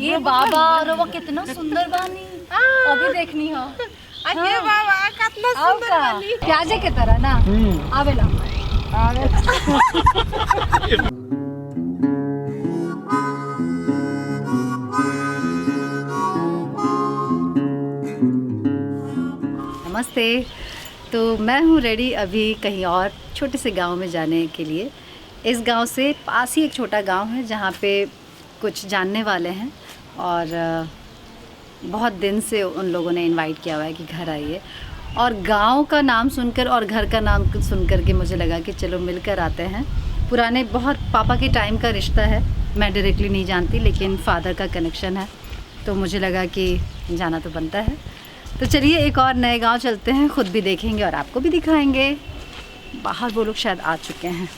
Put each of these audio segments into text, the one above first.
ये बाबा और वो कितना सुंदर बानी अभी देखनी हो। ये बाबा कितना सुंदर बानी प्याजे के तरह ना आवेला नमस्ते। तो मैं हूँ रेडी अभी कहीं और छोटे से गांव में जाने के लिए। इस गांव से पास ही एक छोटा गांव है जहाँ पे कुछ जानने वाले हैं और बहुत दिन से उन लोगों ने इनवाइट किया हुआ है कि घर आइए। और गांव का नाम सुनकर और घर का नाम सुनकर के मुझे लगा कि चलो मिलकर आते हैं। पुराने बहुत पापा के टाइम का रिश्ता है, मैं डायरेक्टली नहीं जानती लेकिन फादर का कनेक्शन है, तो मुझे लगा कि जाना तो बनता है। तो चलिए एक और नए गांव चलते हैं, ख़ुद भी देखेंगे और आपको भी दिखाएंगे। बाहर वो लोग शायद आ चुके हैं,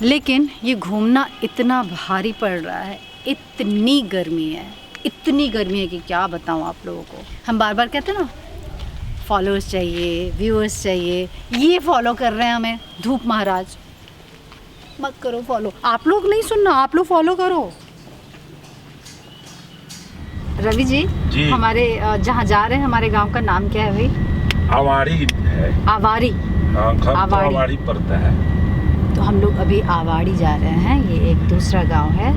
लेकिन ये घूमना इतना भारी पड़ रहा है, इतनी गर्मी है कि क्या बताऊं आप लोगों को। हम बार बार कहते हैं ना फॉलोअर्स चाहिए, व्यूअर्स चाहिए, ये फॉलो कर रहे हैं हमें धूप महाराज। मत करो फॉलो, आप लोग नहीं सुनना, आप लोग फॉलो करो। रवि जी, हमारे जहाँ जा रहे हैं हमारे गांव का नाम क्या है भाई? आवाड़ी है। आवाड़ी? हाँ, आवाड़ी पड़ता है। तो हम लोग अभी आवाड़ी जा रहे हैं, ये एक दूसरा गांव है।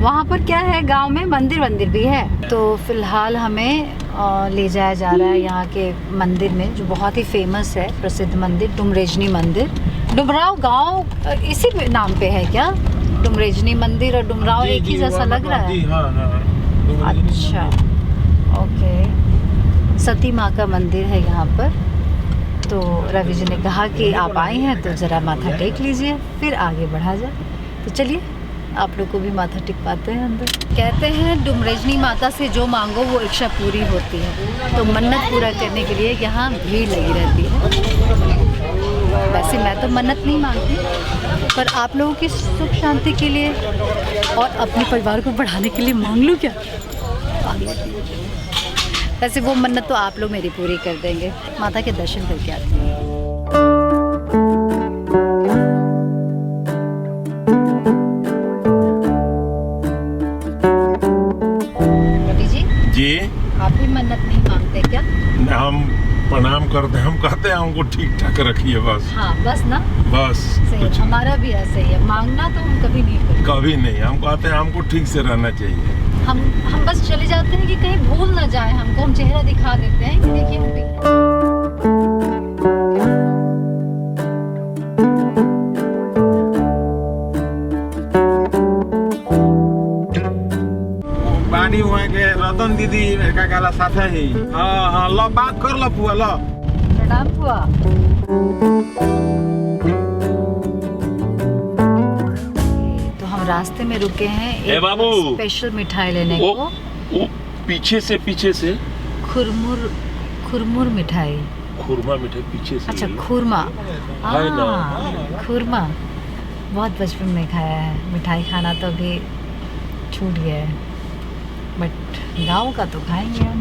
वहाँ पर क्या है, गांव में मंदिर भी है। तो फिलहाल हमें ले जाया जा रहा है यहाँ के मंदिर में, जो बहुत ही फेमस है, प्रसिद्ध मंदिर डुमरेजनी मंदिर। डुमराव गांव इसी नाम पे है क्या? डुमरेजनी मंदिर और डुमराव एक ही जैसा लग रहा है। हाँ। अच्छा, ओके। सती माँ का मंदिर है यहाँ पर। तो रवि जी ने कहा कि आप आए हैं तो ज़रा माथा टेक लीजिए, फिर आगे बढ़ा जाए। तो चलिए आप लोग को भी माथा टेक पाते हैं अंदर। कहते हैं डुमरेजनी माता से जो मांगो वो इच्छा पूरी होती है, तो मन्नत पूरा करने के लिए यहाँ भीड़ लगी रहती है। वैसे मैं तो मन्नत नहीं मांगती, पर आप लोगों की सुख शांति के लिए और अपने परिवार को बढ़ाने के लिए मांग लूँ क्या? वैसे वो मन्नत तो आप लोग मेरी पूरी कर देंगे। माता के दर्शन करके आते हैं। रवि जी, आप भी मन्नत नहीं मांगते क्या? हम प्रणाम करते हैं, हम कहते हैं हमको ठीक ठाक रखिए बस। हाँ बस ना, बस कुछ हमारा भी ऐसे ही है, मांगना तो हम कभी नहीं करते। कभी नहीं, हम कहते हैं हमको ठीक से रहना चाहिए। हम बस चले जाते हैं कि कहीं भूल ना जाए हमको, हम चेहरा दिखा देते हैं कि देखिए हम भी। बानी हुआ के रतन दीदी का काला साथ ही। हाँ लो बात कर लो पुआ लो। प्रणाम पुआ। तो हम रास्ते में रुके हैं एक स्पेशल मिठाई लेने को। वो पीछे से खुरमुर मिठाई। खुरमा मिठाई पीछे से। अच्छा खुरमा, है ना? खुरमा बहुत बचपन में खाया है, मिठाई खाना तो अभी छूट गया है, बट गाँव का तो खाएंगे हम।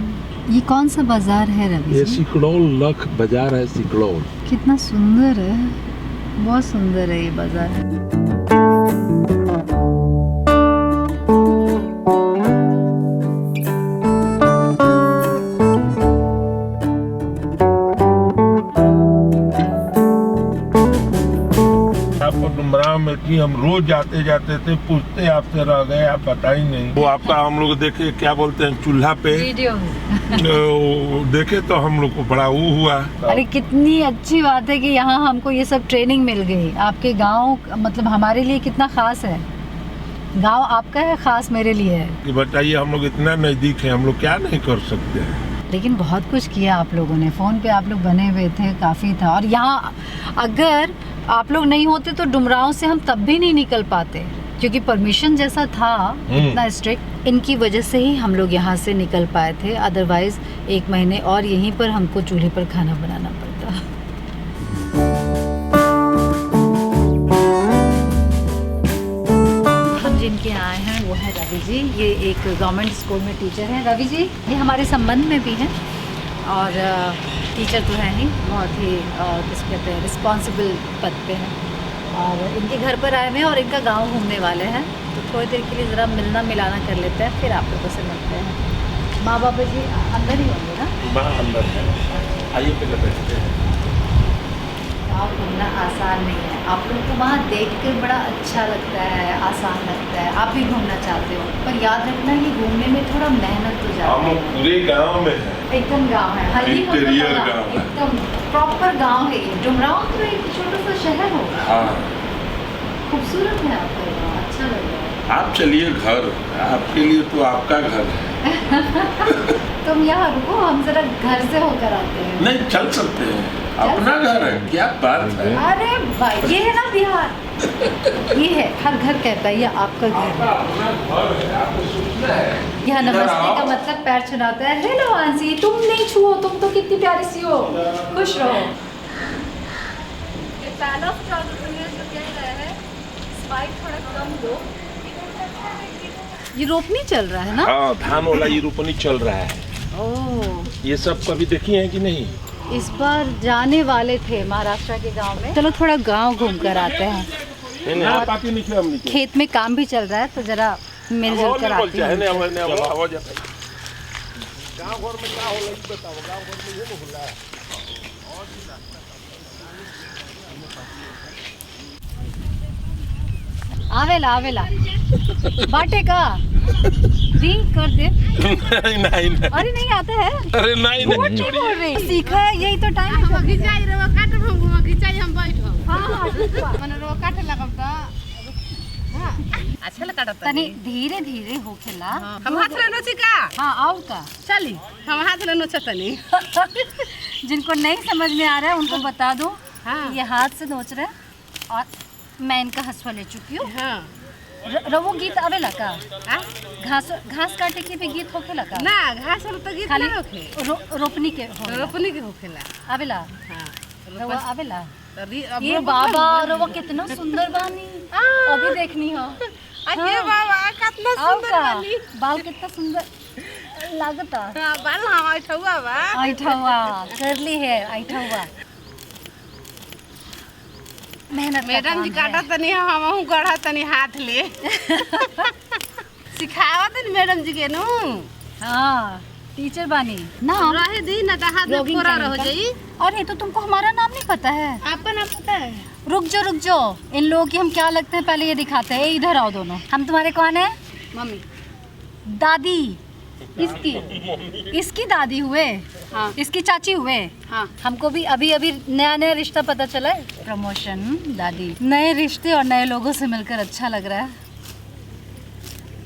ये कौन सा बाजार है रवि जी? ये सिकड़ौल लख बाजार है, सिकड़ौल। कितना सुंदर है, बहुत सुंदर है ये बाजार। डुमराव में कि हम रोज जाते थे, पूछते आपसे रह गए, आप बता ही नहीं। वो आपका हम लोग देखे, क्या बोलते हैं, चूल्हा पे वीडियो देखे तो हम लोग को बड़ा वो हुआ। अरे कितनी अच्छी बात है कि यहाँ हमको ये सब ट्रेनिंग मिल गई। आपके गांव मतलब हमारे लिए कितना खास है, गांव आपका है, खास मेरे लिए है। बताइए, हम लोग इतना नजदीक है, हम लोग क्या नहीं कर सकते हैं। लेकिन बहुत कुछ किया आप लोगों ने, फ़ोन पे आप लोग बने हुए थे, काफ़ी था। और यहाँ अगर आप लोग नहीं होते तो डुमराव से हम तब भी नहीं निकल पाते, क्योंकि परमिशन जैसा था इतना स्ट्रिक्ट, इनकी वजह से ही हम लोग यहाँ से निकल पाए थे। अदरवाइज़ 1 महीने और यहीं पर हमको चूल्हे पर खाना बनाना पड़ता। हम जिनके आए हैं वो है रवि जी, ये एक गवर्नमेंट स्कूल में टीचर हैं। रवि जी ये हमारे संबंध में भी हैं और टीचर तो है ही, बहुत ही किस कहते हैं रिस्पॉन्सिबल पद पे हैं। और इनके घर पर आए हुए हैं और इनका गांव घूमने वाले हैं, तो थोड़ी देर के लिए ज़रा मिलना मिलाना कर लेते हैं, फिर आप लोगों से मिलते हैं। माँ बाबा जी अंदर ही होंगे ना? माँ अंदर है, आइए पहले बैठते हैं। गाँव घूमना आसान नहीं है, आप लोग को वहाँ देख कर बड़ा अच्छा लगता है, आसान लगता है, आप भी घूमना चाहते हो, पर याद रखना ये घूमने में थोड़ा मेहनत तो जाती हम है। पूरे गांव में हैं। एकदम गांव है, हाँ, ये इंटीरियर मतलब गांव है। एकदम प्रॉपर गांव है ये। डुमरांव तो एक छोटा सा शहर होगा। हाँ, खूबसूरत है आपका ये गाँव, अच्छा लग रहा है। आप चलिए घर, आपके लिए तो आपका घर है। तुम यहाँ रुको, हम जरा घर से होकर आते हैं। नहीं, चल सकते हैं, अपना घर है, क्या बात है। अरे भाई, ये है ना बिहार, ये है, हर घर कहता है ये आपका घर है। अपना घर है, आपको सोचना है। यहाँ नमस्ते का मतलब पैर छुनाता है। हेलो आंसी, तुम नहीं छुओ, तुम तो कितनी प्यारी सी हो, खुश रहो। ये पैन ऑफ जो कह रहा है, स्पाइक थोड़ा कम दो। ये रोपनी चल रहा है ना? हाँ, धान वाला ये रोपनी चल रहा है। ओह, ये सब कभी देखी है कि नहीं? इस बार जाने वाले थे महाराष्ट्र के गांव में। चलो थोड़ा गांव घूम कर आते हैं। खेत में काम भी चल रहा है, तो जरा मिलजुल कर आते हैं। आवेला आवेला बाटे का दी कर दे। नहीं नहीं नहीं, अरे नहीं आता है। अरे नहीं बोल नहीं, रही, सीखा है, यही तो टाइम है। खिंचाई रे वो काट हम खिंचाई हम बैठो हाँ हाँ, ठीक बा। मने रो काट लगब त हां अच्छा ल काटत तनी धीरे धीरे होखेला। हम हाथ ले नोची का हाँ, आओ का। चली हम हाथ ले नोचतनी जिनको नहीं समझ में आ रहा है उनको बता दो। हाँ। ये हाथ से नोच रहे हैं और मैं इनका हंसुआ ले चुकी हूँ। हां रवो गीत आवेला का? हां घास घास काटे के भी गीत होखेला का? ना घास वाला तो गीत खाली ना होखे रोपनी के होखेला। रोपनी के होखेला आवेला? हां रवा आवेला? तरी ये बाबा रवा कितना सुंदर बानी, अभी देखनी हो। अरे बाबा कितना आओ सुंदर का, बानी बाल कितना सुंदर लागता। हां बाल हम ऐठवा बा ऐठा हुआ, कर्ली है, ऐठा हुआ। मेहनत का मैडम जी काम है। काटत तनी हम गढ़ा तनी हाथ ले सिखावत तनी मैडम जी के नु हाँ, टीचर बानी ना। रहे दी ना त हाथ में Vlogging पूरा टाइम रह का। जाई अरे तो तुमको हमारा नाम नहीं पता है? आपका नाम पता है रुक जाओ, इन लोगों की हम क्या लगते हैं पहले ये दिखाते हैं। इधर आओ दोनों, हम तुम्हारे कौन है? मम्मी दादी। इसकी दादी हुए, हाँ इसकी चाची हुए। हाँ हमको भी अभी अभी नया नया रिश्ता पता चला है। प्रमोशन दादी। नए रिश्ते और नए लोगों से मिलकर अच्छा लग रहा है।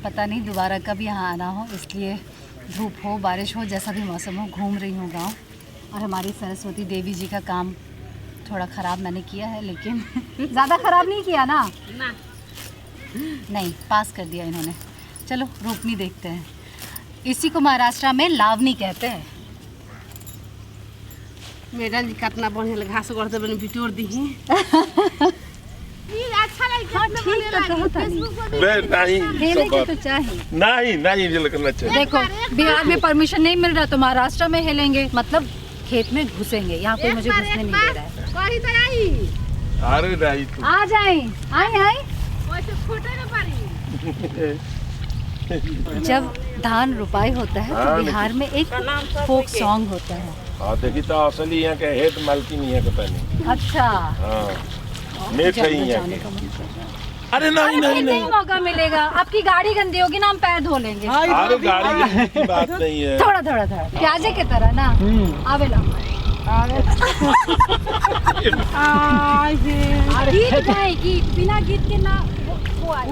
पता नहीं दोबारा कब यहाँ आना हो, इसलिए धूप हो बारिश हो जैसा भी मौसम हो घूम रही हूँ गाँव। और हमारी सरस्वती देवी जी का काम थोड़ा ख़राब मैंने किया है, लेकिन ज़्यादा ख़राब नहीं किया ना? ना नहीं, पास कर दिया इन्होंने। चलो रोपनी देखते हैं। इसी को महाराष्ट्र में लावनी कहते हैं। मैडम जी कितना बढ़िया घास गढ़ते बने बिटोर दी ये अच्छा लगे हाँ, ठीक तो कहो तानी। नहीं, खेलने सब के बात- तो चाहिए। नहीं नहीं, ये लगना चाहिए। देखो बिहार में परमिशन नहीं मिल रहा तो महाराष्ट्र में हिलेंगे, मतलब खेत में घुसेंगे। यहाँ कोई मुझे घुसने नहीं दे रहा है। कहीं तो आई अरे नहीं तू, आ जाए, आए वैसे फूटे ना पारी जब धान रुपाई होता है हाँ, तो बिहार में एक फोक सॉन्ग होता है। हाँ देखी तो असली यहाँ के हेड मालकिन यहाँ के पानी। अच्छा, हाँ, मेट है यहाँ जाने के। का मन कर रहा है। अरे नहीं अरे नहीं फिर नहीं, नहीं मौका मिलेगा, आपकी गाड़ी गंदी होगी ना, हम पैर धो लेंगे। अरे गाड़ी की बात नहीं है। थोड़ा प्याजे की तरह ना। आवेला गीत गाए, गीत बिना गीत के ना वो आए।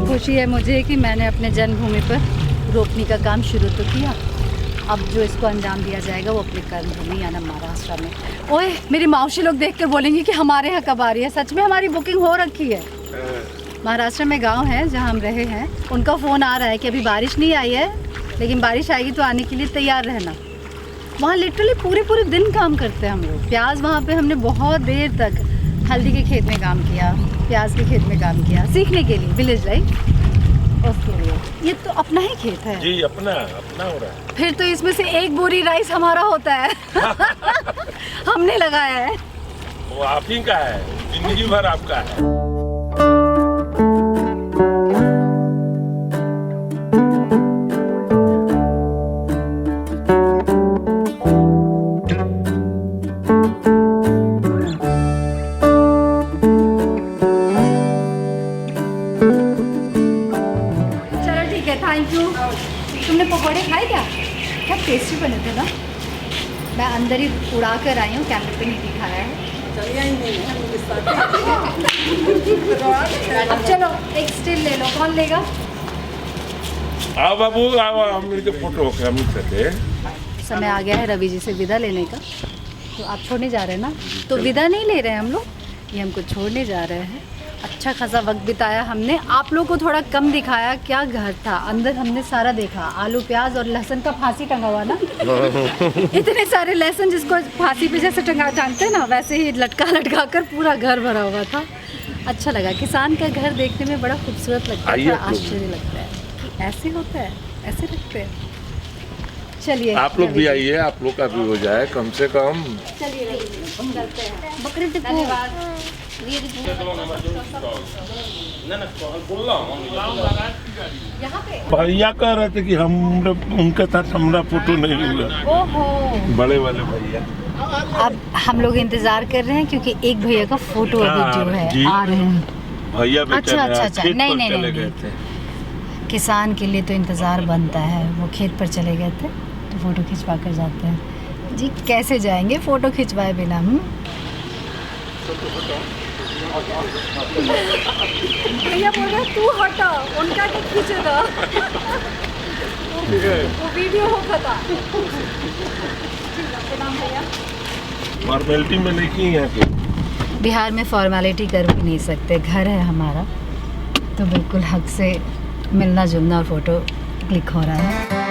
खुशी है मुझे कि मैंने अपने जन्मभूमि पर रोपनी का काम शुरू तो किया। अब जो इसको अंजाम दिया जाएगा वो अपने कर्मभूमि यानी महाराष्ट्र में। ओए, मेरी मौसी लोग देख कर बोलेंगी कि हमारे यहाँ कब आ रही है। सच में हमारी बुकिंग हो रखी है। महाराष्ट्र में गांव है जहाँ हम रहे हैं, उनका फ़ोन आ रहा है कि अभी बारिश नहीं आई है, लेकिन बारिश आएगी तो आने के लिए तैयार रहना। वहाँ लिटरली पूरे दिन काम करते हैं हम लोग। प्याज वहाँ पे हमने बहुत देर तक हल्दी के खेत में काम किया, प्याज के खेत में काम किया, सीखने के लिए, विलेज लाइफ उसके लिए। ये तो अपना ही खेत है जी, अपना हो रहा है। फिर तो इसमें से 1 बोरी राइस हमारा होता है। हमने लगाया है। वो आप ही का है, जिंदगी भर आपका है। Thank you. तुमने पकौड़े खाए क्या? क्या टेस्टी बने थे ना। मैं अंदर ही उड़ा कर आई हूँ, कैमरे पे नहीं दिखाया है। अब चलो एक स्टिल ले लो, कौन लेगा? आओ बाबू आओ, हम मिलके फोटो हम करते। समय आ गया है रवि जी से विदा लेने का। तो आप छोड़ने जा रहे हैं ना? तो विदा नहीं ले रहे हैं हम लोग, ये हमको छोड़ने जा रहे हैं। अच्छा खासा वक्त बिताया हमने। आप लोग को थोड़ा कम दिखाया, क्या घर था अंदर हमने सारा देखा। आलू प्याज और लहसुन का फांसी टंगा हुआ ना। इतने सारे लहसुन जिसको फांसी पे जैसे टांगते हैं ना, वैसे ही लटका कर पूरा घर भरा हुआ था। अच्छा लगा। किसान का घर देखने में बड़ा खूबसूरत लगता है, थोड़ा आश्चर्य लगता है कि ऐसे होता है, ऐसे लगते हैं। चलिए आप लोग भी आइए, आप लोग का भी हो जाए कम से कम। चलिए चलते हैं। बकरी धन्यवाद। यहाँ पे भैया कह रहे थे कि हम उनके साथ हमारा फोटो नहीं हुआ। ओहो, बड़े वाले भैया। अब हम लोग इंतजार कर रहे हैं क्योंकि एक भैया का फोटो अभी जो है जी। आ रहे हैं। भैया अच्छा, खेत नहीं, पर नहीं, चले नहीं, गए थे। किसान के लिए तो इंतज़ार बनता है। वो खेत पर चले गए थे तो फ़ोटो खिंचवा कर जाते हैं। जी कैसे जाएंगे फ़ोटो खिंचवाए बिना? भैया बोल रहे तू हटा, उनका क्या खींचेगा। वो वीडियो होगा था। फॉर्मेलिटी में नहीं की है कि बिहार में फॉर्मेलिटी कर भी नहीं सकते, घर है हमारा तो बिल्कुल हक से मिलना जुलना और फ़ोटो क्लिक हो रहा है।